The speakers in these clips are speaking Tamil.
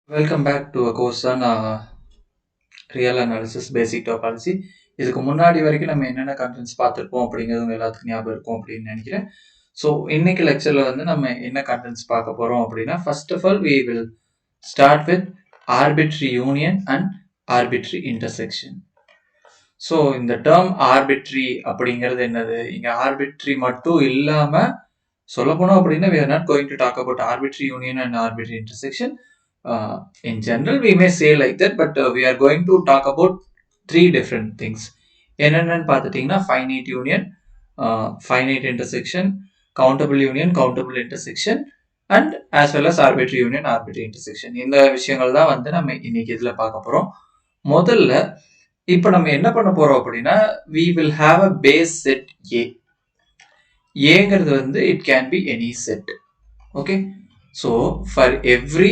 Welcome back to a course on real analysis basic topology. இதுக்கு முன்னாடி வரைக்கும் நம்ம என்னென்ன கண்டென்ட்ஸ் பார்த்துருப்போம் அப்படிங்கிறது உங்க எல்லாத்துக்கும் ஞாபகம் இருக்கும் அப்படின்னு நினைக்கிறேன். ஸோ இன்னைக்கு லெக்சர்ல வந்து நம்ம என்ன கண்டென்ட்ஸ் பார்க்க போறோம் அப்படின்னா, first of all we will start with arbitrary union and arbitrary intersection. So இந்த டேர்ம் ஆர்பிட்ரி அப்படிங்கிறது என்னது? இங்க ஆர்பிட்ரி மட்டும் இல்லாம சொல்ல போனோம் அப்படின்னா we are not going to talk about arbitrary union and arbitrary intersection. In general we may say like that, but we are going to talk about three different things. என்னென்னு பார்த்துட்டீங்கன்னா finite union, finite intersection, countable union, countable intersection and as well as arbitrary union, arbitrary intersection. இந்த விஷயங்கள் தான் வந்து நம்ம இன்னைக்கு இதுல பார்க்க போறோம். முதல்ல இப்போ நம்ம என்ன பண்ண போறோம் அப்படின்னா, we will have a base set A. ஏங்கிறது வந்து it can be any set. Okay, so for every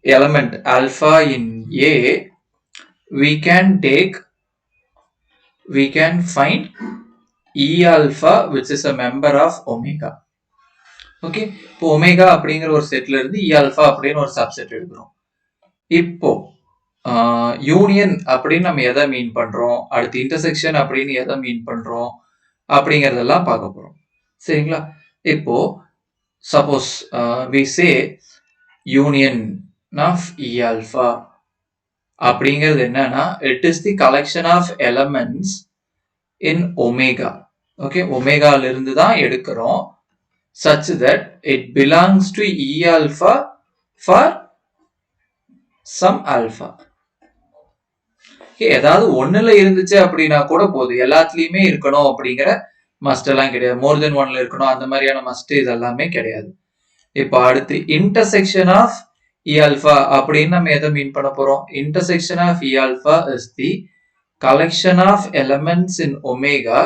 element alpha in A, we can find E alpha which is a member of omega. Okay, இப்போ omega அப்படிங்கிற ஒரு செட்ல இருந்து E alpha அப்படின்னு ஒரு சப்செட் எடுக்கிறோம். இப்போ யூனியன் அப்படின்னு நம்ம எதை மீன் பண்றோம், அடுத்து இன்டர்செக்ஷன் அப்படின்னு எதை மீன் பண்றோம் அப்படிங்கறதெல்லாம் பார்க்க போறோம். சரிங்களா? இப்போ suppose we say union of E alpha அப்படிங்கிறது என்னன்னா, it is the collection of elements in omega. Okay, ஒமேகால இருந்து தான் எடுக்கிறோம், such that it belongs to E alpha for some alpha. ஏதாவது ஒண்ணுல இருந்துச்சு அப்படின்னா கூட போதும், எல்லாத்துலயுமே இருக்கணும் அப்படிங்கிற மஸ்ட் எல்லாம் கிடையாது. மோர் தென் ஒன்ல இருக்கணும் அந்த மாதிரியான மஸ்ட் இதெல்லாமே கிடையாது. இப்போ அடுத்து இன்டர்செக்ஷன் ஆஃப் E alpha அப்படின்னு நம்ம எதை மீன் பண்ண போறோம்? Intersection of E alpha is the collection of elements in omega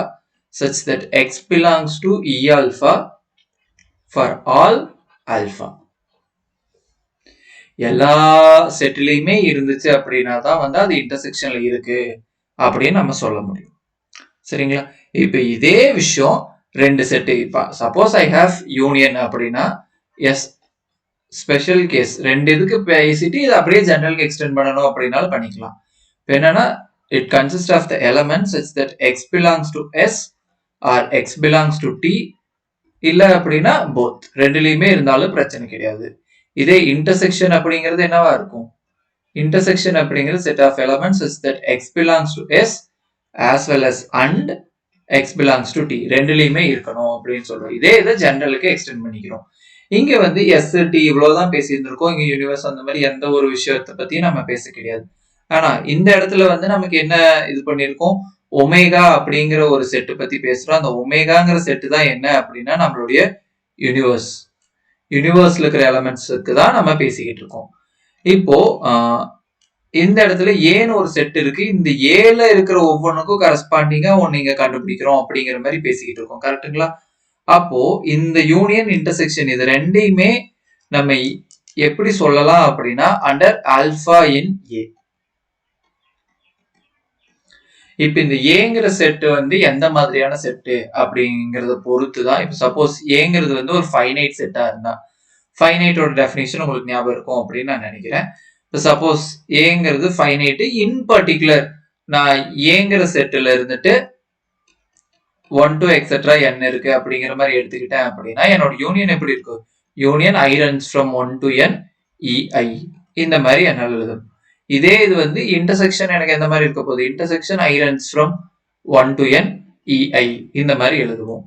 such that X belongs to E alpha for all alpha. எல்லா செட்லயுமே இருந்துச்சு அப்படின்னா தான் வந்து அது இன்டர்செக்ஷன்ல இருக்கு அப்படின்னு நம்ம சொல்ல முடியும். சரிங்களா? இப்ப இதே விஷயம் ரெண்டு செட்டு, இப்ப சப்போஸ் ஐ ஹேவ் யூனியன் அப்படின்னா எஸ் ஸ்பெஷல் கேஸ் ரெண்டு இதுக்கு பேசிட்டு இது அப்படியே ஜெனரலுக்கு எக்ஸ்டெண்ட் பண்ணணும் அப்படின்னாலும் பண்ணிக்கலாம். இப்போ என்னன்னா, it consist of the elements such that X belongs to S or X belongs to T, இல்ல அப்படின்னா போத், ரெண்டுலயுமே இருந்தாலும் பிரச்சனை கிடையாது. இதே இன்டர்செக்ஷன் அப்படிங்கிறது என்னவா இருக்கும்? இன்டர்செக்ஷன் அப்படிங்கிறது set of elements such that X belongs to S as well as and X belongs to T, ரெண்டுலயுமே இருக்கணும் அப்படின்னு சொல்றோம். இதே இதை ஜெனரலுக்கு எக்ஸ்டெண்ட் பண்ணிக்கிறோம். இங்க வந்து எஸ் டி இவ்வளவுதான் பேசியிருந்திருக்கோம். இங்க யூனிவர்ஸ் அந்த மாதிரி எந்த ஒரு விஷயத்தை பத்தியும் நம்ம பேச கிடையாது. ஆனா இந்த இடத்துல வந்து நமக்கு என்ன இது பண்ணிருக்கோம், ஒமேகா அப்படிங்கிற ஒரு செட்டு பத்தி பேசுறோம். அந்த ஒமேகாங்கிற செட்டு தான் என்ன அப்படின்னா நம்மளுடைய யூனிவர்ஸ். யூனிவர்ஸ்ல இருக்கிற எலமெண்ட்ஸுக்கு தான் நம்ம பேசிக்கிட்டு இருக்கோம். இப்போ இந்த இடத்துல ஏன்னு ஒரு செட் இருக்கு, இந்த ஏல இருக்கிற ஒவ்வொன்றுக்கும் கரஸ்பாண்டிங்கா ஒன்னு இங்க கண்டுபிடிக்கிறோம் அப்படிங்கிற மாதிரி பேசிக்கிட்டு இருக்கோம். கரெக்டுங்களா? அப்போ இந்த யூனியன் இன்டர்செக்ஷன் இது ரெண்டையுமே நம்ம எப்படி சொல்லலாம் அப்படின்னா அண்டர் ஆல்பா இன் ஏ. இப்ப இந்த ஏங்கிற செட்டு வந்து எந்த மாதிரியான செட்டு அப்படிங்கறத பொறுத்து தான். இப்ப சப்போஸ் ஏங்கிறது வந்து ஒரு ஃபைனைட் செட்டா இருந்தா, ஃபைனைட்டோட டெஃபினிஷன் உங்களுக்கு ஞாபகம் இருக்கும் அப்படின்னு நான் நினைக்கிறேன். இப்ப சப்போஸ் ஏங்கிறது ஃபைனைட், இன் பர்டிகுலர் நான் ஏங்கிற செட்டுல இருந்துட்டு 1 to etc n இருக்கு அப்படிங்கிற மாதிரி எடுத்துக்கிட்டேன் அப்படின்னா என்னோட யூனியன் எப்படி இருக்கும்? Union i runs from 1 to n ei, இந்த மாதிரி என்னால எழுதும். இதே இது வந்து இன்டர்செக்ஷன் எனக்கு எந்த மாதிரி இருக்க போகுது? Intersection i runs from 1 to n ei, இந்த மாதிரி எழுதுவோம்.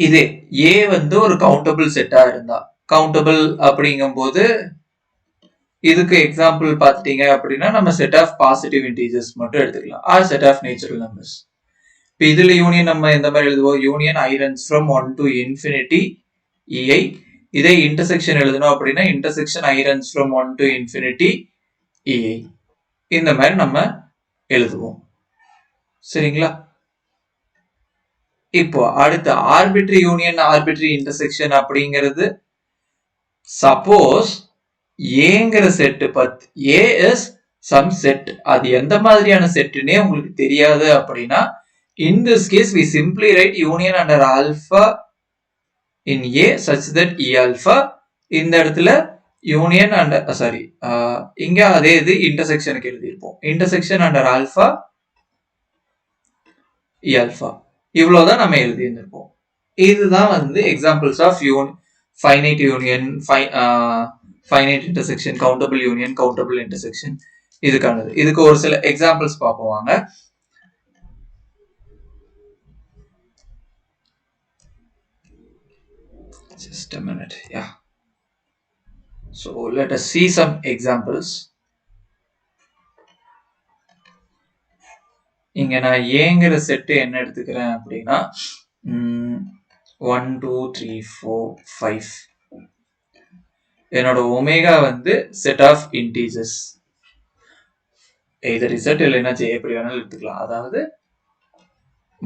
இதே a வந்து ஒரு கவுண்டபிள் செட்டா இருந்தா, கவுண்டபிள் அப்படிங்கும் போது இதுக்கு எக்ஸாம்பிள் பார்த்துட்டீங்க அப்படின்னா நம்ம செட் ஆஃப் பாசிட்டிவ் இன்டீஜர்ஸ் மட்டும் எடுத்துக்கலாம், or set of natural numbers. இப்போ இதுல யூனியன் நம்ம எந்த மாதிரி எழுதுவோம்? Union i runs from 1 to infinity ei. இதே இன்டர்செக்ஷன் எழுதணும் அப்படின்னா intersection i runs from 1 to infinity ei, இந்த மாதிரி நம்ம எழுதுவோம். சரிங்களா? இப்போ அடுத்து ஆர்பிட்ரி யூனியன் ஆர்பிட்ரி இன்டர்செக்ஷன் அப்படிங்கிறது, சப்போஸ் ஏங்கிற செட்டு பத்தி ஏ இஸ் சம் செட், அது எந்த மாதிரியான செட்டுன்னே உங்களுக்கு தெரியாது அப்படின்னா in this case we simply write union under alpha in A such that E alpha இந்த இடத்துல யூனியன் அண்ட் சாரி இங்க அதே இது இன்டர்செக்ஷனுக்கு எழுதியிருப்போம். Intersection under alpha E alpha இவ்வளவுதான் நம்ம எழுதி இருந்திருப்போம். இதுதான் வந்து examples of finite union, finite intersection, countable union, countable intersection இதுக்கானது. இதுக்கு ஒரு சில எக்ஸாம்பிள்ஸ் பார்ப்போம் வாங்க. Just a minute, yeah. So let us see some examples. இங்க நான் ஏங்கிற செட்டு என்ன எடுத்துக்கிறேன் அப்படின்னா 1 2 3 4 5 என்னோட ஒமேகா வந்து set of integers, either Z இல்லைன்னா J எப்படி வேணாலும் எடுத்துக்கலாம். அதாவது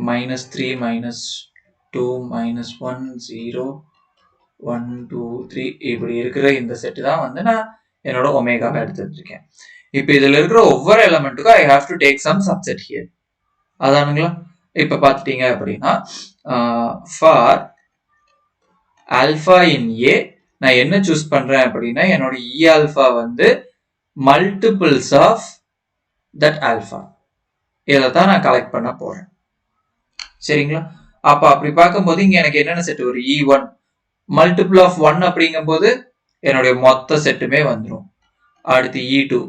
-3 -2 -1 0 1 2 3 இப்படி இருக்கிற இந்த செட்டு தான் வந்து நான் என்னோட ஒமேகாவை எடுத்துட்டு இருக்கேன். இப்போ இதுல இருக்கிற ஒவ்வொரு எலமெண்ட்டுக்கும் I have to take some subset here. அதானுங்களா? இப்ப பாத்துட்டீங்க அப்படின்னா ஃபார் ஆல்பா இன் ஏ நான் என்ன சூஸ் பண்றேன் அப்படின்னா என்னோட இ ஆல்பா வந்து மல்டிபிள்ஸ் ஆஃப் தட் ஆல்பா இதை தான் நான் கலெக்ட் பண்ண போறேன். சரிங்களா? அப்ப அப்படி பார்க்கும்போது இங்க எனக்கு என்னென்ன செட் வரும்? E1 மல்டிபிள் ஆஃப் 1 அப்படிங்கும் போது என்னுடைய மொத்த செட்டுமே வந்துடும். அடுத்து E2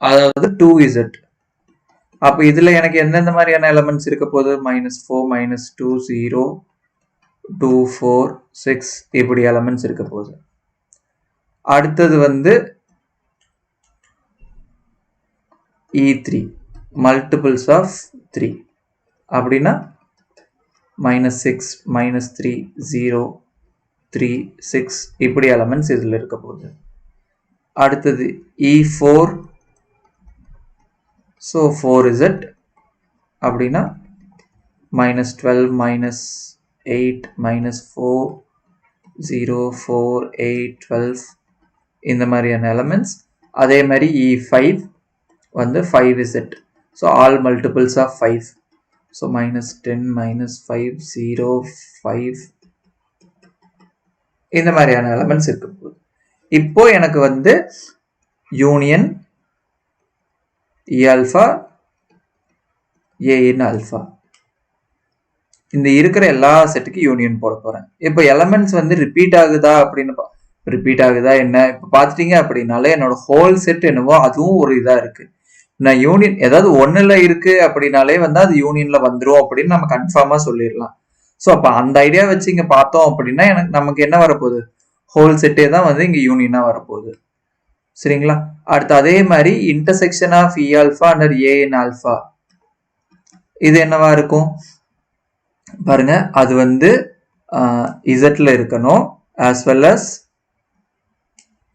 அதாவது 2Z. அப்ப இதுல எனக்கு எந்தெந்த மாதிரியான எலமெண்ட்ஸ் இருக்க போகுது? -4 -2 0 2 4 6 இப்படி எலமெண்ட்ஸ் இருக்க போகுது. அடுத்தது வந்து E3 மல்டிபிள்ஸ் ஆஃப் 3 அப்படின்னா -6 -3 0 3 6 இப்படி எலமெண்ட்ஸ் இதுல இருக்க போகுது. அடுத்தது E4 ஸோ 4Z அப்படின்னா -12 -8 -4 0 4 8 12 இந்த மாதிரியான எலமெண்ட்ஸ். அதே மாதிரி E5 வந்து 5Z, so all multiples of 5, so -10 -5 0 5 இந்த மாதிரியான எலமெண்ட்ஸ் இருக்க போகுது. இப்போ எனக்கு வந்து union E alpha A in alpha இந்த இருக்கிற எல்லா செட்டுக்கு யூனியன் போட போறேன். இப்போ எலமெண்ட்ஸ் வந்து ரிப்பீட் ஆகுதா அப்படின்னு ரிப்பீட் ஆகுதா என்ன இப்போ பார்த்துட்டீங்க அப்படின்னாலே என்னோட ஹோல் செட் என்னவோ அதுவும் ஒரு இதா இருக்கு. நான் யூனியன் ஏதாவது ஒன்னுல இருக்கு அப்படின்னாலே வந்து அது யூனியன்ல வந்துடும் அப்படின்னு நம்ம கன்ஃபார்மா சொல்லிடலாம். ஸோ அப்போ அந்த ஐடியா வச்சு இங்க பார்த்தோம் அப்படின்னா நமக்கு என்ன வரப்போகுது? ஹோல் செட்டே தான் வந்து இங்க யூனியனா வரப்போகுது. சரிங்களா? அடுத்து அதே மாதிரி intersection of E alpha under A in alpha இது என்னவா இருக்கும் பாருங்க. அது வந்து இசட்ல இருக்கணும், ஆஸ் வெல் அஸ்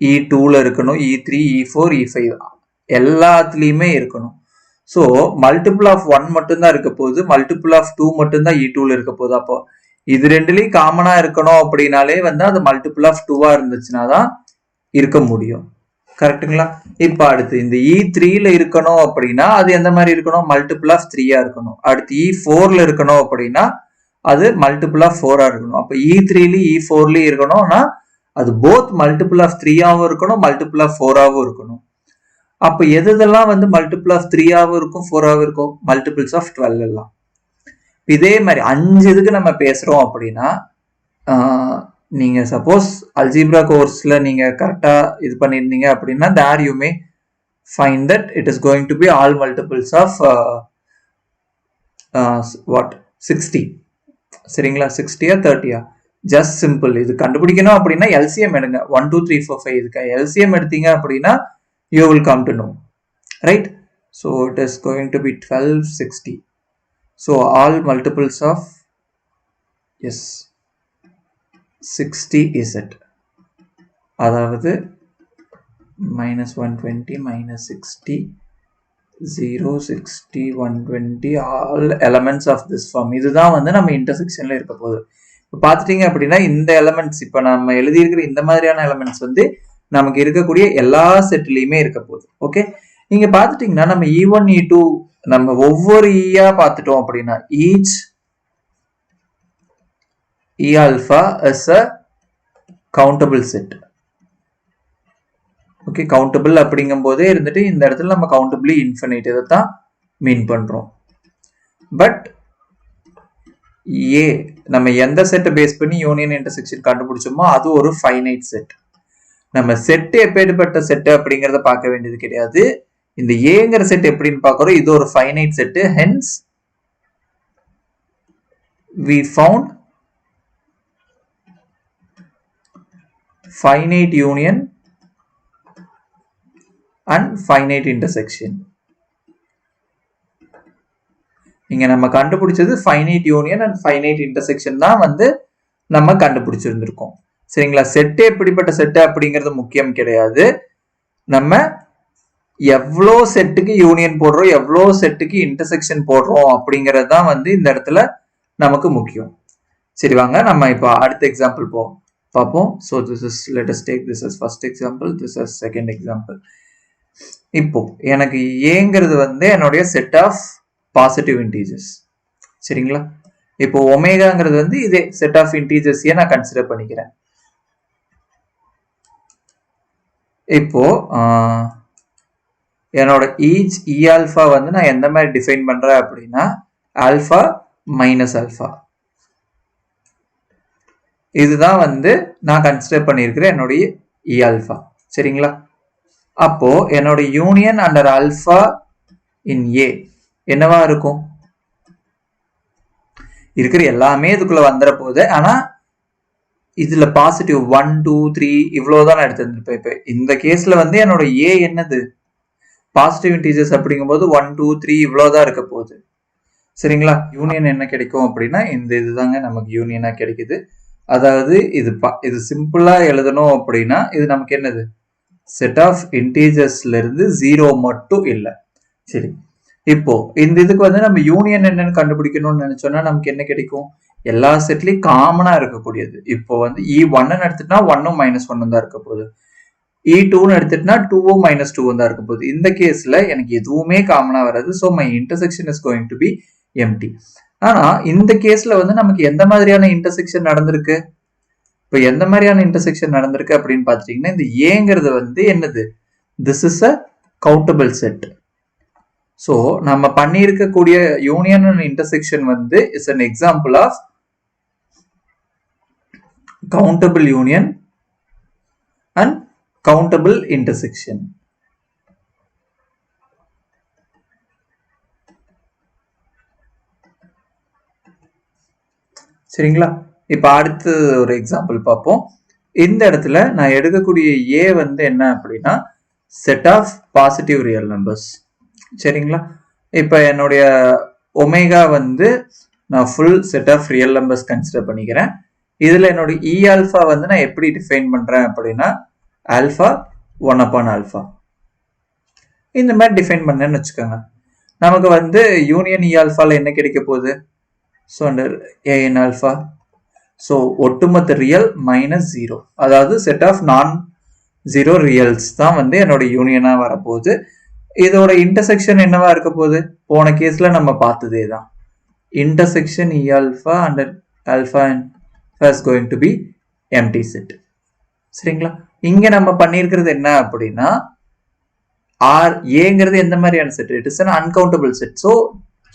E2ல இருக்கணும், E3 E4 E5 எல்லாத்துலயுமே இருக்கணும். ஸோ மல்டிபிள் ஆஃப் 1 மட்டும்தான் இருக்க போகுது, மல்டிபிள் ஆஃப் 2 மட்டும்தான் E2ல இருக்க போகுது. அப்போ இது ரெண்டுலயும் காமனா இருக்கணும் அப்படின்னாலே வந்து அது மல்டிபிள் ஆஃப் 2வா இருந்துச்சுன்னா தான் இருக்க முடியும். கரெக்டுங்களா? இப்ப அடுத்து இந்த E3ல இருக்கணும் அப்படின்னா அது எந்த மாதிரி இருக்கணும்? மல்டிபிள் ஆஃப் 3ஆ இருக்கணும். அடுத்து E4ல இருக்கணும் அப்படின்னா அது மல்டிபிள் ஆஃப் 4ஆ இருக்கணும். அப்ப E3லயும் E4லயும் இருக்கணும்னா அது போத் மல்டிபிள் ஆஃப் 3ஆவும் இருக்கணும், மல்டிபிள் ஆஃப் 4ஆவும் இருக்கணும். அப்ப எதெல்லாம் வந்து மல்டிபிள் ஆஃப் 3ஆவும் இருக்கும் 4ஆவும் இருக்கும்? மல்டிபிள்ஸ் ஆஃப் 12 எல்லாம். இதே மாதிரி 5 இதுக்கு நம்ம பேசுறோம் அப்படின்னா நீங்க சப்போஸ் அல்ஜிப்ரா கோர்ஸ்ல நீங்க கரெக்டா இது பண்ணிருந்தீங்க அப்படின்னா there you may find that it is going to be all multiples of what 60. சரிங்களா? 60 30 just simple. இது கண்டுபிடிக்கணும் அப்படின்னா எல்சிஎம் எடுங்க. 1 2 3 4 5 இதுக்கு எல்சிஎம் எடுத்தீங்க அப்படின்னா you will come to know, right? So it is going to be 12 60. So all multiples of yes 60 is it, அதாவது -120 -60 0 60 120 all elements of this form. இதுதான் வந்து நம்ம இன்டர்செக்ஷன்ல இருக்க போகுது. இப்போ பார்த்துட்டீங்க அப்படின்னா இந்த எலமெண்ட்ஸ் இப்போ நம்ம எழுதியிருக்கிற இந்த மாதிரியான எலமெண்ட்ஸ் வந்து நமக்கு இருக்கக்கூடிய எல்லா செட்லயுமே இருக்க போகுது. ஓகே, நீங்க பார்த்துட்டீங்கன்னா நம்ம E1 E2 நம்ம ஒவ்வொரு ஈயா பார்த்துட்டோம் அப்படின்னா each E alpha is a countable set. Okay, countable அப்படிங்கும் போதே இருந்துட்டு இந்த இடத்துல நம்ம கவுண்டபிளி இன்ஃபினிட் இதை தான் மீன் பண்றோம். பட் ஏ நம்ம எந்த செட்டை பேஸ் பண்ணி யூனியன் இன்டர்செக்ஷன் கண்டுபிடிச்சோமோ அது ஒரு ஃபைனைட் செட். நம்ம செட் எப்பேற்பட்ட செட் அப்படிங்கறத பார்க்க வேண்டியது கிடையாது. இந்த ஏங்கிற செட் எப்படின்னு பார்க்கறோம், இது ஒரு finite set. Hence we found finite union and finite intersection. இங்க நம்ம கண்டுபிடிச்சது finite union and finite intersection தான் வந்து நம்ம கண்டுபிடிச்சிருந்திருக்கோம். சரிங்களா? செட் எப்படிப்பட்ட செட் அப்படிங்கிறது முக்கியம் கிடையாது. நம்ம எவ்வளோ செட்டுக்கு யூனியன் போடுறோம், எவ்வளோ செட்டுக்கு இன்டர்செக்ஷன் போடுறோம் அப்படிங்கிறது தான் வந்து இந்த இடத்துல நமக்கு முக்கியம். சரி, வாங்க நம்ம இப்போ அடுத்த எக்ஸாம்பிள் பார்ப்போம். So this is, let us take this is first example, this is second example. இப்போ எனக்கு ஏங்கிறது வந்து என்னுடைய செட் ஆஃப் பாசிட்டிவ் இன்டீஜர்ஸ். சரிங்களா? இப்போ ஒமேகாங்கிறது வந்து இதே செட் ஆஃப் இன்டீஜர்ஸையே நான் கன்சிடர் பண்ணிக்கிறேன். இப்போ என்னோட ஈச் இ ஆல்ஃபா வந்து நான் எந்த மாதிரி டிஃபைன் பண்றேன் அப்படின்னா ஆல்ஃபா மைனஸ் ஆல்ஃபா, இதுதான் வந்து நான் கன்சிடர் பண்ணியிருக்கிறேன் என்னுடைய இ ஆல்ஃபா. சரிங்களா? அப்போ என்னோட யூனியன் அண்டர் ஆல்ஃபா இன் ஏ என்னவா இருக்கும்? இருக்கிற எல்லாமே இதுக்குள்ள வந்துட போகுது. ஆனா இதுல பாசிட்டிவ் 1 2 3 இவ்வளவுதான் நான் எடுத்திருந்திருப்பேன். இப்ப இந்த கேஸ்ல வந்து என்னோட ஏ என்னது? பாசிட்டிவ் இன்டீஜர்ஸ் அப்படிங்கும் போது 1 2 3 இவ்வளவுதான் இருக்க போகுது. சரிங்களா? யூனியன் என்ன கிடைக்கும் அப்படின்னா இந்த இதுதாங்க நமக்கு யூனியனா கிடைக்குது. அதாவது இது சிம்பிளா எழுதணும் அப்படின்னா இது நமக்கு என்னது? செட் ஆஃப் இன்டீஜர்ஸ்ல இருந்து 0 மட்டும் இல்லை. சரி, இப்போ இந்த இதுக்கு வந்து நம்ம யூனியன் என்னன்னு கண்டுபிடிக்கணும்னு நினைச்சோம்னா நமக்கு என்ன கிடைக்கும்? எல்லா செட்லயும் காமனா இருக்கக்கூடியது. இப்போ வந்து E1 எடுத்துட்டா 1 மைனஸ் 1 தான் இருக்க போகுது. E2 எடுத்துட்டா 2 மைனஸ் 2 தான் இருக்க போகுது. இந்த கேஸ்ல எனக்கு எதுவுமே காமனா வராது. So my intersection is going to be empty. ஆனா இந்த கேஸ்ல வந்து நமக்கு எந்த மாதிரியான இன்டர்செக்ஷன் நடந்திருக்கு? இப்போ எந்த மாதிரியான இன்டர்செக்ஷன் நடந்திருக்கு அப்படின்னு பாத்தீங்கன்னா இந்த ஏங்கிறது வந்து என்னது? This is a countable set. So நம்ம பண்ணியிருக்கக்கூடிய யூனியன் அண்ட் இன்டர்செக்ஷன் வந்து is an example of countable union and countable intersection. சரிங்களா? இப்ப அடுத்து ஒரு எக்ஸாம்பிள் பார்ப்போம். இந்த இடத்துல நான் எடுக்கக்கூடிய ஏ வந்து என்ன அப்படின்னா set of positive real numbers. சரிங்களா? இப்ப என்னுடைய ஒமேகா வந்து நான் full set of real numbers consider பண்ணிக்கிறேன். இதுல என்னோட இ ஆல்ஃபா வந்து நான் எப்படி டிஃபைன் பண்றேன் அப்படின்னா ஆல்ஃபா 1 அப்பான் ஆல்ஃபா இந்த மாதிரி டிஃபைன் பண்ணேன்னு வச்சுக்கோங்க. நமக்கு வந்து யூனியன் இ ஆல்ஃபால என்ன கிடைக்க போகுது? So under A in alpha, so ஒட்டுமொத்த ரியல் மைனஸ் 0, அதாவது செட் ஆஃப் நான் 0 ரியல்ஸ் தான் வந்து என்னோட யூனியனா வரப்போகுது. இதோட இன்டர்செக்ஷன் என்னவா இருக்க போகுது? போன கேஸ்ல நம்ம பார்த்ததே தான். Intersection E alpha under alpha is going to be empty set. சரிங்களா? இங்க நம்ம பண்ணியிருக்கிறது என்ன அப்படின்னா ஆர் ஏங்கிறது எந்த மாதிரியான set? It is an uncountable set. So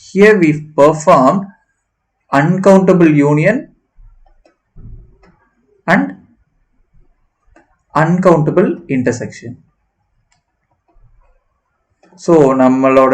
here we performed uncountable union and uncountable intersection. So நம்மளோட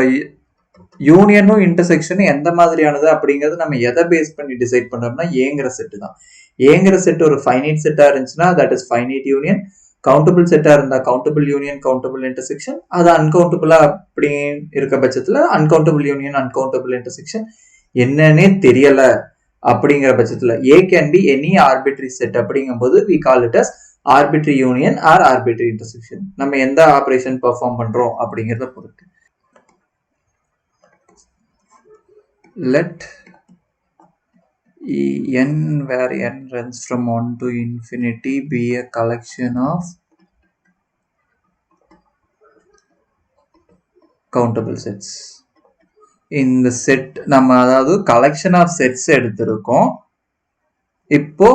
யூனியனும் இன்டர்செக்ஷனும் எந்த மாதிரியானது அப்படிங்கிறது நம்ம எதை பேஸ் பண்ணி டிசைட் பண்றோம்னா ஏங்கிற செட்டு தான். ஏங்கிற செட் ஒரு ஃபைனைட் செட்டா இருந்துச்சுன்னா that is finite union. Countable செட்டா இருந்தா கவுண்டபிள் யூனியன், கவுண்டபிள் இன்டர்செக்ஷன். அது அன்கவுண்டபிளா அப்படி இருக்க பட்சத்துல அன்கவுண்டபிள் யூனியன், அன்கவுண்டபிள் இன்டர்செக்ஷன் என்னன்னே தெரியல அப்படிங்கிற பட்சத்துல A can be any arbitrary set அப்படிங்கும் போது we call it as arbitrary union or arbitrary intersection. நம்ம எந்த ஆபரேஷன் பெர்ஃபார்ம் பண்றோம் அப்படிங்கறத பொறுத்து. Let n where n runs from 1 to infinity be a collection of countable sets. இந்த செட் நம்ம அதாவது கலெக்ஷன் ஆஃப் செட்ஸ் எடுத்திருக்கோம். இப்போ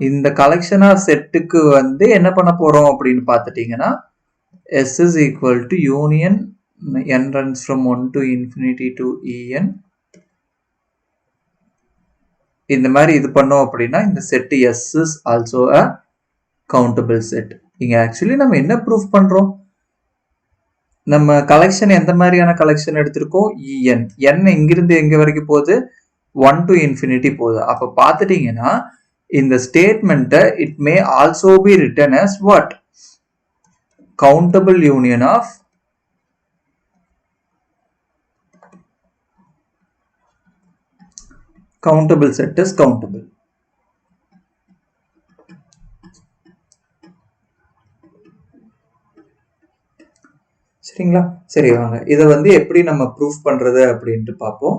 இந்த கலெக்ஷன் ஆஃப் செட்டுக்கு வந்து என்ன பண்ண போறோம் அப்படின்னு பார்த்துட்டீங்கன்னா S is equal to union n runs from 1 to infinity to en. இந்த மாதிரி இது பண்ணோம் அப்படின்னா இந்த set S is also a countable set. இங்க ஆக்சுவலி நம்ம என்ன ப்ரூஃப் பண்றோம்? நம்ம கலெக்ஷன் எந்த மாதிரியான கலெக்ஷன் எடுத்திருக்கோம்? en. n எங்கிருந்து எங்க வரைக்கும் போகுது? 1 to infinity போகுது. அப்ப பார்த்துட்டீங்கன்னா இந்த ஸ்டேட்மெண்ட்டை it may also be written as what? Countable union of countable set is countable. சரிங்களா? சரி வாங்க இதை வந்து எப்படி நம்ம ப்ரூஃப் பண்றது அப்படின்ட்டு பார்ப்போம்.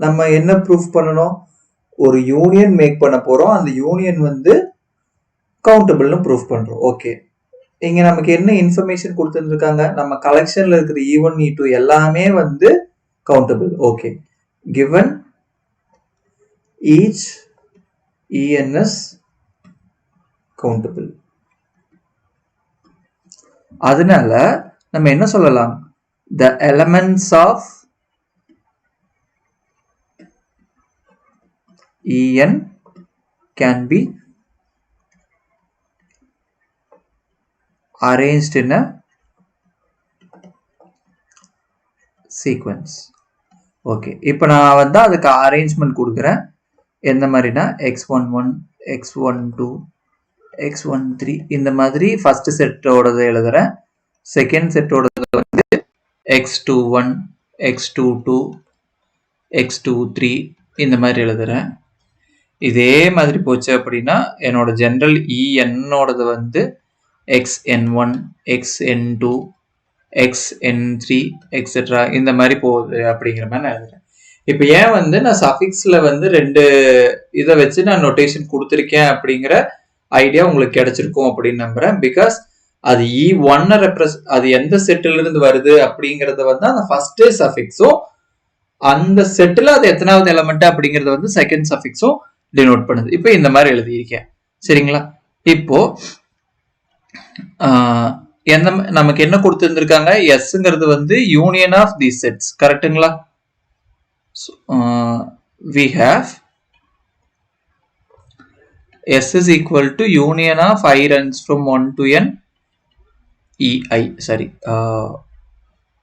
நம்ம என்ன ப்ரூஃப் பண்ணணும்? ஒரு யூனியன் மேக் பண்ண போறோம். அந்த யூனியன் வந்து கவுண்டபிள்னு ப்ரூஃப் பண்றோம். ஓகே, இங்க நமக்கு என்ன இன்ஃபர்மேஷன் கொடுத்துருக்காங்க? நம்ம கலெக்ஷன்ல இருக்கிற E1 E2 எல்லாமே வந்து countable. Okay, given each En is countable. அதனால நம்ம என்ன சொல்லலாம்? The elements of En can be arranged in a sequence. Okay, இப்போ நான் வந்து அதுக்கு அரேஞ்ச்மெண்ட் கொடுக்குறேன். எந்த மாதிரினா x11 x12 x13 இந்த மாதிரி ஃபர்ஸ்ட் செட்டோடது எழுதுறேன். செகண்ட் செட்டோடது வந்து x21 x22 x23 இந்த மாதிரி எழுதுறேன். இதே மாதிரி போச்சு அப்படின்னா என்னோட ஜென்ரல் என்னோடது வந்து xn1 xn2 xn3 எக்ஸெட்ரா இந்த மாதிரி போகுது அப்படிங்கிற மாதிரி நான் எழுதுறேன். இப்போ ஏன் வந்து நான் சஃபிக்ஸ்ல வந்து ரெண்டு இதை வச்சு நான் நோட்டேஷன் கொடுத்துருக்கேன் அப்படிங்கிற ஐடியா உங்களுக்கு கிடைச்சிருக்கும் அப்படின்னு நம்புறேன். பிகாஸ் அது E1 அது எந்த செட்டில் இருந்து வருது அப்படிங்கறத வந்து அந்த ஃபர்ஸ்ட் சஃபிக்ஸும் அந்த செட்டில் அது எத்தனாவது எலமெண்ட் அப்படிங்கறத வந்து செகண்ட் சஃபிக்ஸும் டினோட் பண்ணுது. இப்போ இந்த மாதிரி எழுதியிருக்கேன். சரிங்களா? இப்போ நமக்கு என்ன கொடுத்துருந்துருக்காங்க? எஸ்ங்கிறது வந்து யூனியன் ஆஃப் தி செட்ஸ். கரெக்டுங்களா? we have S is equal to union of I runs from 1 to n ei. Sorry,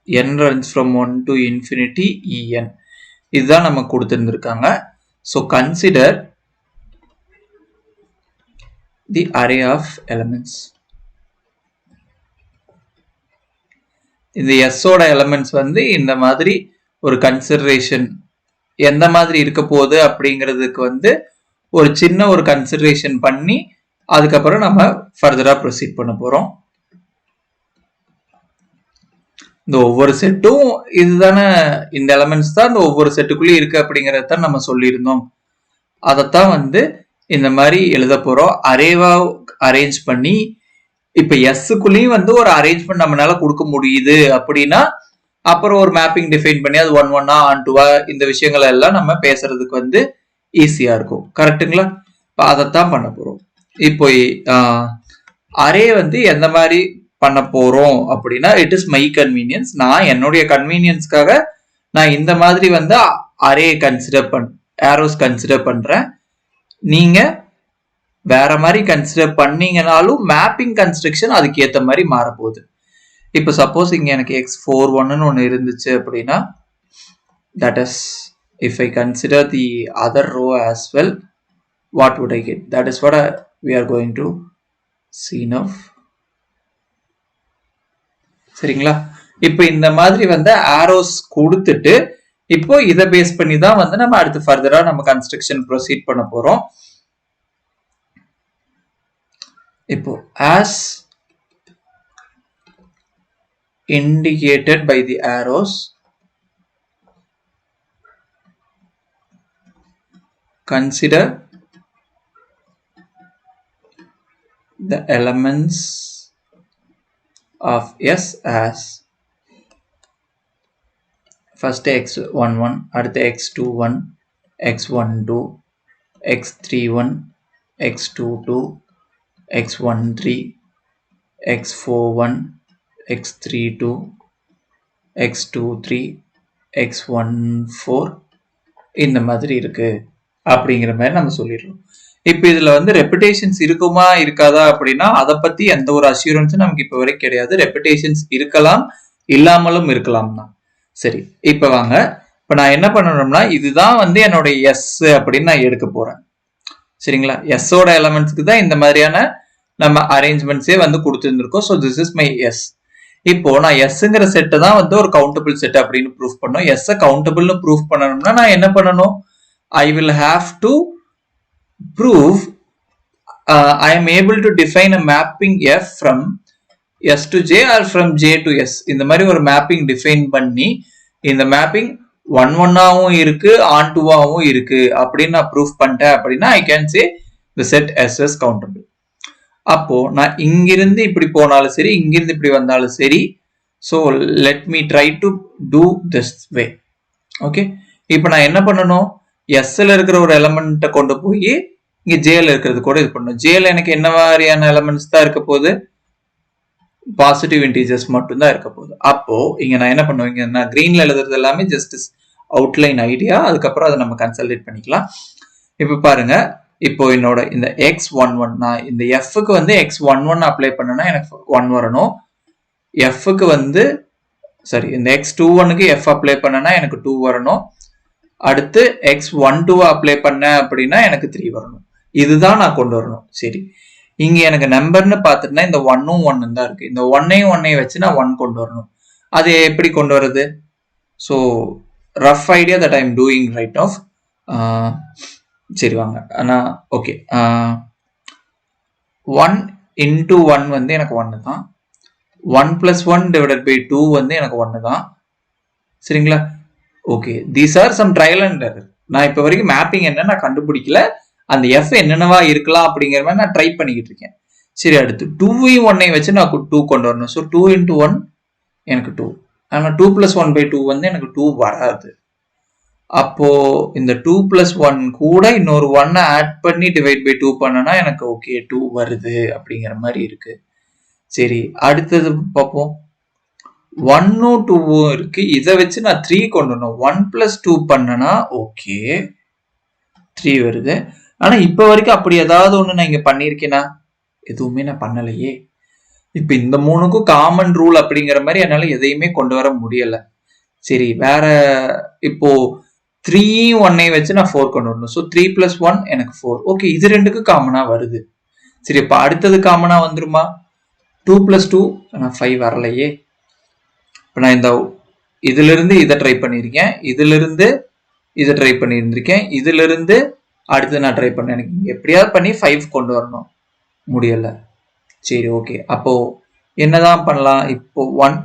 n runs from 1 to infinity en. இதுதான் நமக்கு கொடுத்துருந்துருக்காங்க. So consider the array of elements. இந்த S ஓட எலமெண்ட்ஸ் வந்து இந்த மாதிரி ஒரு கன்சிடரேஷன் எந்த மாதிரி இருக்க போகுது அப்படிங்கிறதுக்கு வந்து ஒரு சின்ன ஒரு கன்சிடரேஷன் பண்ணி அதுக்கப்புறம் நம்ம ஃபர்தரா ப்ரொசீட் பண்ண போறோம். இந்த ஒவ்வொரு செட்டும் இதுதானே, இந்த எலமெண்ட்ஸ் தான் இந்த ஒவ்வொரு செட்டுக்குள்ளேயும் இருக்கு அப்படிங்கறத நம்ம சொல்லியிருந்தோம். அதைத்தான் வந்து இந்த மாதிரி எழுத போறோம். அரேவா அரேஞ்ச் பண்ணி இப்ப எஸ்க்குள்ளேயும் வந்து ஒரு அரேஞ்ச்மெண்ட் நம்மளால கொடுக்க முடியுது அப்படின்னா அப்புறம் ஒரு மேப்பிங் டிஃபைன் பண்ணி அது 1 1 ஆன் 2 இந்த விஷயங்கள் எல்லாம் நம்ம பேசுறதுக்கு வந்து ஈஸியா இருக்கும். கரெக்டுங்களா? இப்போ அதைத்தான் பண்ண போறோம். இப்போ அரே வந்து எந்த மாதிரி பண்ண போறோம் அப்படின்னா இட் இஸ் மை கன்வீனியன்ஸ். நான் என்னுடைய கன்வீனியன்ஸ்க்காக நான் இந்த மாதிரி வந்து அரே ஆரோஸ் கன்சிடர் பண்றேன். நீங்க வேற மாதிரி கன்சிடர் பண்ணீங்கனாலும் மேப்பிங் கன்ஸ்ட்ரக்ஷன் அதுக்கு ஏற்ற மாதிரி மாறப்போகுது. இப்போ சப்போஸ் இங்க எனக்கு x41 ஒன்று இருந்துச்சு அப்படின்னா that is if I consider the other row as well, what would I get? That is what we are going to see now. சரிங்களா? இப்போ இந்த மாதிரி வந்து ஆரோஸ் கொடுத்துட்டு இப்போ இதை பேஸ் பண்ணி தான் வந்து நம்ம அடுத்து ஃபர்தரா நம்ம கன்ஸ்ட்ரக்ஷன் ப்ரொசீட் பண்ண போறோம். இப்போ as indicated by the arrows, consider the elements of S as first x11 அடுத்து x21 x12, x31, x22, x13, x41, x32, x23, x14 இந்த மாதிரி இருக்கு அப்படிங்கிற மாதிரி நம்ம சொல்லிடுறோம். இப்ப இதுல வந்து ரெப்பிடேஷன்ஸ் இருக்குமா இருக்காதா அப்படின்னா அதை பத்தி எந்த ஒரு அஷ்யூரன்ஸும் நமக்கு இப்ப வரைக்கும் கிடையாது. ரெப்பிடேஷன்ஸ் இருக்கலாம், இல்லாமலும் இருக்கலாம் தான். சரி, இப்ப வாங்க, இப்ப நான் என்ன பண்ணணும்னா இதுதான் வந்து என்னோட எஸ் அப்படின்னு நான் எடுக்க போறேன். சரிங்களா? எஸ்ஸோட எலமெண்ட்ஸ்க்கு தான் இந்த மாதிரியான நம்ம அரேஞ்ச்மெண்ட்ஸே வந்து கொடுத்துருந்துருக்கோம். So this is my S. இப்போ நான் எஸ்ங்கிற செட்டை தான் வந்து ஒரு கவுண்டபிள் செட் அப்படின்னு ப்ரூவ் பண்ணோம். எஸ் கவுண்டபிள்னு ப்ரூவ் பண்ணணும்னா நான் என்ன பண்ணணும்? I will have to prove I am able to define a mapping F from S to J or from J to S. இந்த மாதிரி ஒரு மேப்பிங் டிஃபைன் பண்ணி இந்த மேப்பிங் 1-1ஆவும் இருக்கு, on-2ஆவும் இருக்கு அப்படின்னு நான் ப்ரூவ் பண்ணிட்டேன் அப்படின்னா I can say the set S is countable. அப்போ நான் இங்கிருந்து இப்படி போனாலும் சரி, இங்கிருந்து இப்படி வந்தாலும் சரி, so let me try to do this way. Okay, இப்போ நான் என்ன பண்ணணும்? எஸ்ல இருக்கிற ஒரு எலமெண்ட்டை கொண்டு போய் இங்க ஜேல இருக்கிறது கூட இது பண்ணணும். ஜேல எனக்கு என்ன மாதிரியான எலமெண்ட்ஸ் தான் இருக்க போகுது? பாசிட்டிவ் இன்டீஜர்ஸ் மட்டும் தான் இருக்க போகுது. அப்போ இங்க நான் என்ன பண்ணுவேங்க, நான் கிரீன்ல எழுதுறது எல்லாமே ஜஸ்ட் அவுட்லைன் ஐடியா, அதுக்கப்புறம் அதை நம்ம கன்சல்டேட் பண்ணிக்கலாம். இப்ப பாருங்க, இப்போ என்னோட இந்த x11 நான் இந்த எஃப்க்கு வந்து x11 அப்ளை பண்ணனா எனக்கு 1 வரணும். எஃப்க்கு வந்து சரி, இந்த x21க்கு எஃப் அப்ளை பண்ணனா எனக்கு 2 வரணும். அடுத்து x12 அப்ளை பண்ண அப்படின்னா எனக்கு 3 வரணும். இதுதான் நான் கொண்டு வரணும். சரி, இங்க எனக்கு நம்பர்னு பார்த்துட்டுனா இந்த 1ம் 1 தான் இருக்கு. இந்த 1ஐயும் 1ஐயும் வச்சு நான் 1 கொண்டு வரணும். அது எப்படி கொண்டு வருது? So rough idea that I am doing right off. சரி வாங்க, ஆனால் ஓகே, 1 into 1 வந்து எனக்கு 1 தான். 1 plus 1 divided by 2 வந்து எனக்கு 1 தான். சரிங்களா? Okay, these are some trial and error. நான் இப்போ வரைக்கும் மேப்பிங் என்ன நான் கண்டுபிடிக்கல, அந்த எஃப் என்னென்னவா இருக்கலாம் அப்படிங்கிற மாதிரி நான் ட்ரை பண்ணிக்கிட்டு இருக்கேன். சரி, அடுத்து 2ஐயும் 1ஐயும் வச்சு நான் 2 கொண்டு வரணும். ஸோ 2 into 1 எனக்கு 2. ஆனால் 2 plus 1 by 2 வந்து எனக்கு 2 வராது. அப்போ இந்த 2 plus 1 கூட இன்னொரு 1 ஆட் பண்ணி டிவைட் பை 2 பண்ணனா எனக்கு ஓகே 2 வருது அப்படிங்கிற மாதிரி இருக்கு. சரி, அடுத்தது பார்ப்போம். 1ம் 2ம் இருக்கு, இதை வச்சு நான் 3 கொண்டு வரணும். 1 plus 2 பண்ணனா ஓகே 3 வருது. ஆனா இப்ப வரைக்கும் அப்படி ஏதாவது ஒண்ணு நான் இங்க பண்ணிருக்கேனா? எதுவுமே நான் பண்ணலையே. இப்ப இந்த 3க்கும் காமன் ரூல் அப்படிங்கிற மாதிரி என்னால எதையுமே கொண்டு வர முடியல. சரி, வேற இப்போ 3யும் 1ஐயும் வச்சு நான் 4 கொண்டு வரணும். ஸோ 3 plus 1 எனக்கு 4. ஓகே, இது ரெண்டுக்கும் காமனா வருது. சரி, இப்ப அடுத்தது காமனா வந்துருமா? 2 plus 2 நான் 5 வரலையே. இப்ப நான் இந்த இதுல இருந்து இதை ட்ரை பண்ணிருக்கேன், இதுல இருந்து இதை ட்ரை பண்ணியிருந்திருக்கேன், இதுல இருந்து அடுத்து நான் ட்ரை பண்ணேன். எனக்கு எப்படியாவது பண்ணி 5 கொண்டு வரணும், முடியல. சரி, ஓகே, அப்போ என்னதான் பண்ணலாம்? இப்போ 1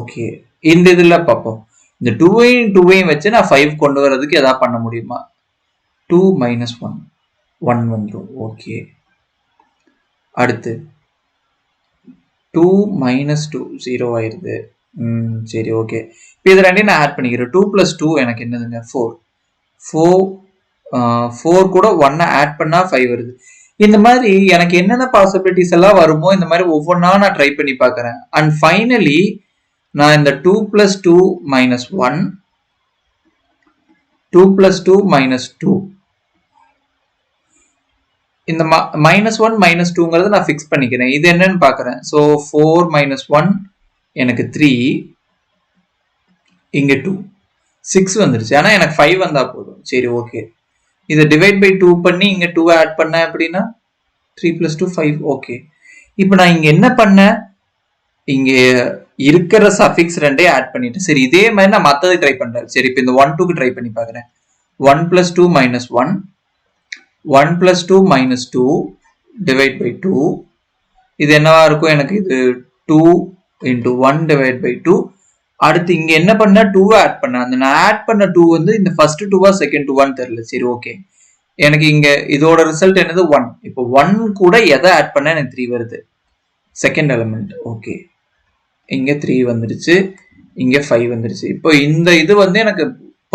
ஓகே, இந்த இதுல பார்ப்போம். இந்த 2ஐயும் வச்சு நான் 5 கொண்டு வரதுக்கு எதாவது பண்ண முடியுமா? 2 minus 1 1 வந்துடும். ஓகே, அடுத்து 2 minus 2 0 ஆயிருது. சரி, ஓகே, இப்போ இது ரெண்டையும் நான் ஆட் பண்ணிக்கிறேன். 2 plus 2 எனக்கு என்னதுங்க? 4 கூட 1 ஆட் பண்ணா 5 வருது. இந்த மாதிரி எனக்கு என்னென்ன பாசிபிலிட்டிஸ் எல்லாம் வருமோ இந்த மாதிரி ஒவ்வொன்றா நான் ட்ரை பண்ணி பார்க்குறேன். அண்ட் ஃபைனலி நான் இந்த 2 plus 2 minus 1 2 plus 2 minus 2 இந்த -1 -2ங்கிறத நான் ஃபிக்ஸ் பண்ணிக்கிறேன். இது என்னன்னு பார்க்குறேன். ஸோ 4 minus 1 எனக்கு 3, இங்கே 2 6 வந்துருச்சு. ஆனால் எனக்கு 5 வந்தா போதும். சரி, ஓகே, இதை டிவைட் பை 2 பண்ணி இங்கே 2 ஆட் பண்ணேன் அப்படின்னா 3 plus 2 5. ஓகே, இப்போ நான் இங்கே என்ன பண்ணேன்? இங்கே இருக்கிற சஃபிக்ஸ் ரெண்டையும் ஆட் பண்ணிட்டு சரி இதே மாதிரி நான் மற்றது ட்ரை பண்ணுறேன். சரி, இப்போ இந்த 1 2க்கு ட்ரை பண்ணி பார்க்குறேன். 1 plus 2 minus 1 1 plus 2 minus 2 divide by 2. இது என்னவா இருக்கும்? எனக்கு இது 2 into 1 divide by 2. அடுத்து இங்க என்ன பண்ண? 2 ஆட் பண்ண. அந்த நான் ஆட் பண்ண 2 வந்து இந்த ஃபர்ஸ்ட் 2வா செகண்ட் 2வான்னு தெரியல. சரி, ஓகே, எனக்கு இங்க இதோட ரிசல்ட் என்னது? 1. இப்போ 1 கூட எதை ஆட் பண்ண எனக்கு 3 வருது, செகண்ட் எலிமெண்ட். ஓகே, இங்க 3 வந்துருச்சு, இங்க 5 வந்துருச்சு. இப்போ இந்த இது வந்து எனக்கு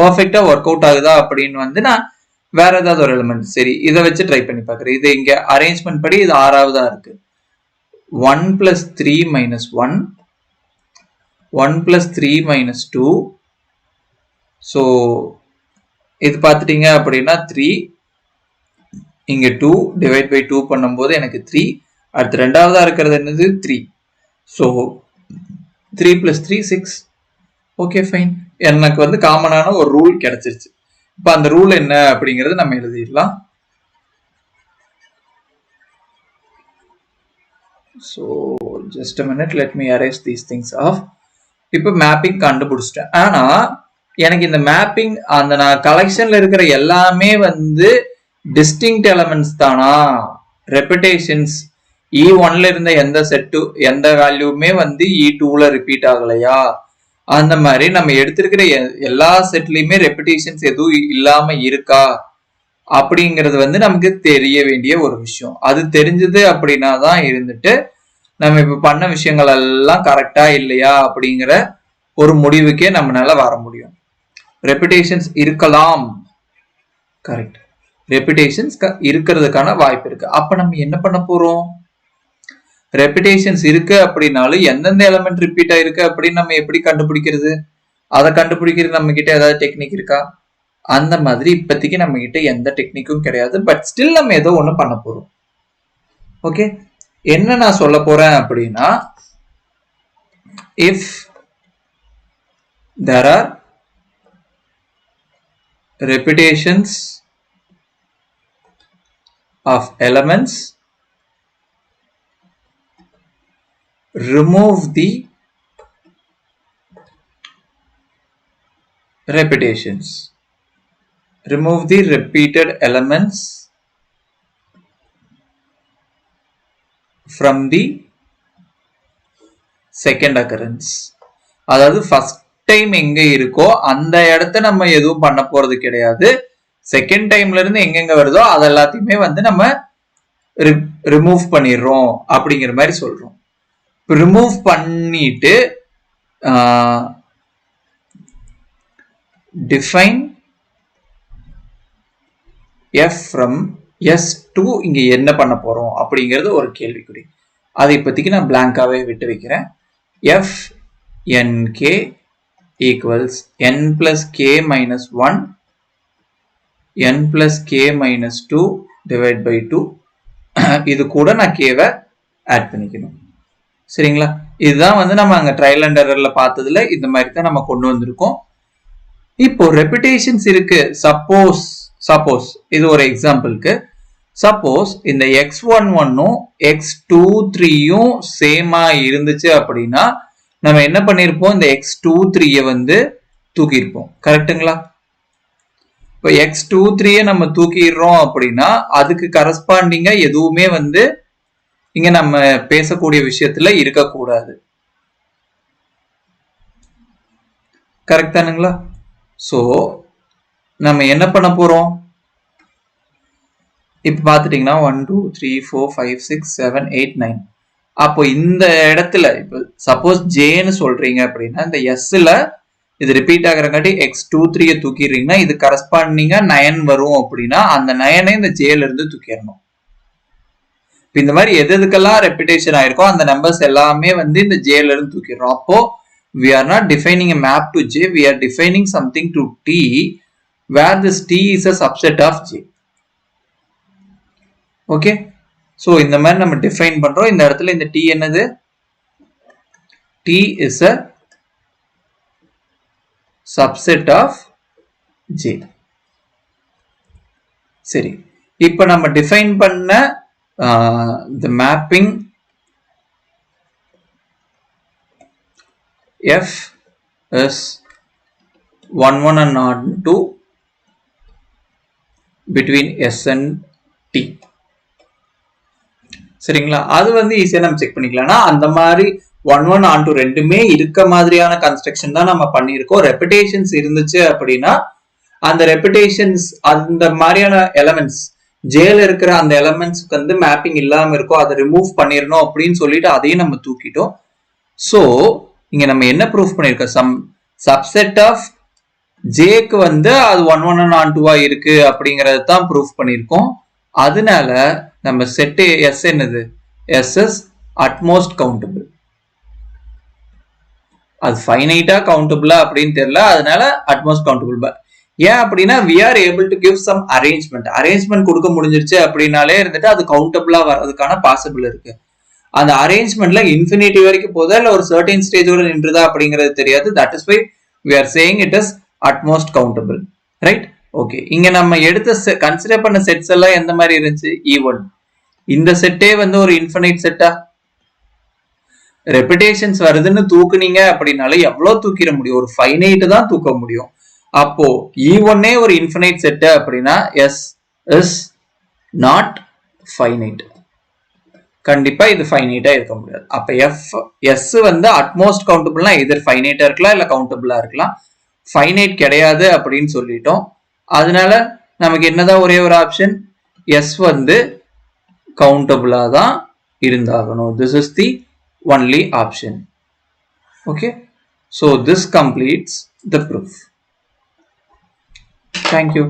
பர்ஃபெக்டா ஒர்க் அவுட் ஆகுதா அப்படின்னு வந்து நான் வேற ஏதாவது ஒரு எலிமெண்ட். சரி, இதை வச்சு ட்ரை பண்ணி பார்க்குறேன். இது இங்க அரேஞ்ச்மெண்ட் படி இது 6வதா இருக்கு. 1 + 3 - 1, 1 + 3 - 2. ஸோ இது பார்த்துட்டீங்க அப்படின்னா 3, இங்க 2 டிவைட் பை 2 பண்ணும்போது எனக்கு 3. அடுத்து ரெண்டாவதா இருக்கிறது என்னது 3. ஸோ 3 + 3 6. Okay fine. எனக்கு வந்து காமனான ஒரு ரூல் கிடைச்சிருச்சு. இப்போ அந்த ரூல் என்ன அப்படிங்கறது நம்ம எழுதிடலாம். So just a minute, let me erase these things off. இப்போ மேப்பிங் கண்டுபிடிச்சிட்டேன். ஆனா எனக்கு இந்த மேப்பிங் அந்த நான் கலெக்ஷன்ல இருக்கிற எல்லாமே வந்து டிஸ்டிங்க்ட் எலமெண்ட்ஸ் தானா? ரெப்பிடேஷன்ஸ் E1ல இருந்த எந்த செட்டு எந்த வேல்யூமே வந்து E2ல ரிப்பீட் ஆகலையா? அந்த மாதிரி நம்ம எடுத்திருக்கிற எல்லா செட்லயுமே ரெப்பிடேஷன்ஸ் எதுவும் இல்லாம இருக்கா அப்படிங்கிறது வந்து நமக்கு தெரிய வேண்டிய ஒரு விஷயம். அது தெரிஞ்சது அப்படின்னா தான் இருந்துட்டு நம்ம இப்ப பண்ண விஷயங்கள் எல்லாம் கரெக்டா இல்லையா அப்படிங்கிற ஒரு முடிவுக்கே நம்மளால வர முடியும். ரெப்பிடேஷன்ஸ் இருக்கலாம், கரெக்ட். ரெப்பிடேஷன்ஸ் இருக்கிறதுக்கான வாய்ப்பு இருக்கு. அப்ப நம்ம என்ன பண்ண போறோம்? ரெப்பிடேஷன்ஸ் இருக்கு அப்படின்னாலும் எந்தெந்த எலிமெண்ட் ரிப்பீட் ஆயிருக்கு அப்படின்னு நம்ம எப்படி கண்டுபிடிக்கிறது? அதை கண்டுபிடிக்கிறது நம்ம கிட்ட ஏதாவது டெக்னிக் இருக்கா? அந்த மாதிரி இப்போதைக்கு நம்ம கிட்ட எந்த டெக்னிக்கும் கிடையாது. பட் ஸ்டில் நம்ம ஏதோ ஒண்ணு பண்ண போறோம். ஓகே, என்ன நான் சொல்ல போறேன் அப்படின்னா, if there are repetitions of elements, remove the repetitions, remove the repeated elements from the second occurrence. அதாவது ஃபர்ஸ்ட் டைம் எங்க இருக்கோ அந்த இடத்த நம்ம எதுவும் பண்ண போறது கிடையாது. செகண்ட் டைம்ல இருந்து எங்கெங்க வருதோ அது எல்லாத்தையுமே வந்து நம்ம ரிமூவ் பண்ணிடுறோம் அப்படிங்கிற மாதிரி சொல்றோம். ரிமூவ் பண்ணிட்டு define f from s2 இங்க என்ன பண்ண போறோம் அப்படிங்கிறது ஒரு கேள்விக்குறி. அதை இப்போதைக்கு நான் பிளாங்காவே விட்டு வைக்கிறேன். f nk equals n plus k minus 1 n plus k minus 2 divide by 2. இது கூட நான் k-வை ஆட் பண்ணிக்கணும். சரிங்களா? இதுதான் வந்து நம்ம அங்க ட்ரையல் அண்ட் எரர்ல பார்த்ததுல இந்த மாதிரி தான் நம்ம கொண்டு வந்திருக்கோம். இப்போ ரெப்பிடேஷன்ஸ் இருக்கு. சப்போஸ் இது ஒரு எக்ஸாம்பிளுக்கு, சப்போஸ் இந்த x11ம் x23யும் சேமா இருந்துச்சு அப்படின்னா நம்ம என்ன பண்ணிருப்போம்? இந்த x23 வந்து தூக்கியிருப்போம். கரெக்டுங்களா? இப்போ x23 நம்ம தூக்கிடுறோம் அப்படின்னா அதுக்கு கரஸ்பாண்டிங்கா எதுவுமே வந்து இங்க நம்ம பேசக்கூடிய விஷயத்துல இருக்கக்கூடாது. கரெக்ட் தானுங்களா? சோ நம்ம என்ன பண்ண போறோம்? இப்ப பாத்துட்டீங்கன்னா 1 2 3 4 5 6 7 8 9. அப்போ இந்த இடத்துல இப்ப சப்போஸ் ஜேன்னு சொல்றீங்க அப்படின்னா இந்த எஸ்ல இது ரிப்பீட் ஆகிறங்காட்டி x23 தூக்கிடுறீங்கன்னா இது கரஸ்பாண்டிங்கா 9 வரும் அப்படின்னா அந்த 9 இந்த ஜேல இருந்து தூக்கிடணும். இந்த மாதிரி எதுக்கெல்லாம் ரெப்பிடேஷன் ஆயிருக்கோ அந்த நம்பர்ஸ் எல்லாமே வந்து இந்த ஜேல இருந்து தூக்கிடுறோம். அப்போ we are not defining a map to J, we are defining something to T where this T is a subset of J. Okay, so இந்த மாதிரி நம்ம டிஃபைன் பண்றோம். இந்த இடத்துல இந்த T என்னது? T is a subset of J. சரி, இப்போ நம்ம டிஃபைன் பண்ண the mapping F is 1 1 and not 2 between S and T. சரிங்களா? அது வந்து ஈஸியா நம்ம செக் பண்ணிக்கலாம்னா அந்த மாதிரி 1 1 on 2 ரெண்டுமே இருக்க மாதிரியான கன்ஸ்ட்ரக்ஷன் தான் நம்ம பண்ணியிருக்கோம். ரெப்பிடேஷன்ஸ் இருந்துச்சு அப்படின்னா அந்த ரெப்பிடேஷன்ஸ் அந்த மாதிரியான எலமெண்ட்ஸ் ஜேல இருக்கிற அந்த எலமெண்ட்ஸ்க்கு வந்து மேப்பிங் இல்லாம இருக்கும், அதை ரிமூவ் பண்ணிடணும் அப்படின்னு சொல்லிட்டு அதையும் நம்ம தூக்கிட்டோம். ஸோ இங்க நம்ம என்ன ப்ரூஃப் பண்ணிருக்கோம்? சம் சப்செட் ஆஃப் ஜேக்கு வந்து அது 1 1 and on 2 இருக்கு அப்படிங்கறது தான் ப்ரூஃப் பண்ணிருக்கோம். அதனால நம்ம செட் எஸ் என்னது? S is at most countable. அது ஃபைனைட்டா கவுண்டபிளா அப்படின்னு தெரியல, அதனால அட்மோஸ்ட் கவுண்டபிள். ஏன் அப்படின்னா we are able to give some arrangement கொடுக்க முடிஞ்சிருச்சு அப்படின்னாலே இருந்துட்டு அது கவுண்டபிளா வர்றதுக்கான பாசிபிள் இருக்கு. அந்த அரேஞ்ச்மெண்ட்ல இன்ஃபினிட்டி வரைக்கும் போதா இல்ல ஒரு சர்டைன் ஸ்டேஜோட நின்றுதா அப்படிங்கிறது தெரியாது. That is why we are saying it is at most countable. Right? Okay, இங்க நம்ம எடுத்த கன்சிடர் பண்ண செட்ஸ் எல்லாம் எந்த மாதிரி இருந்துச்சு? E1. இந்த செட்டே வந்து ஒரு இன்ஃபினைட் செட்டா? ரெபிடேஷன்ஸ் வருதுன்னு தூக்குனீங்க அப்படின்னால எவ்வளவு தூக்கிட முடியும்? ஒரு ஃபைனைட் தான் தூக்க முடியும். அப்போ E1 ஒரு இன்ஃபினைட் செட் அப்படின்னா S is not finite. கண்டிப்பா இது ஃபைனைட்டா இருக்க முடியாது. அப்ப S வந்து அட்மோஸ்ட் கவுண்டபிள்னா எதர் ஃபைனைட்டா இருக்கலாம் இல்ல கவுண்டபிளா இருக்கலாம். ஃபைனைட் கிடையாது அப்படின்னு சொல்லிட்டோம். அதனால நமக்கு என்னதான் ஒரே ஒரு ஆப்ஷன்? S வந்து கவுண்டபிளா தான் இருந்தாகணும். This is the only option. Okay, so this completes the proof. Thank you.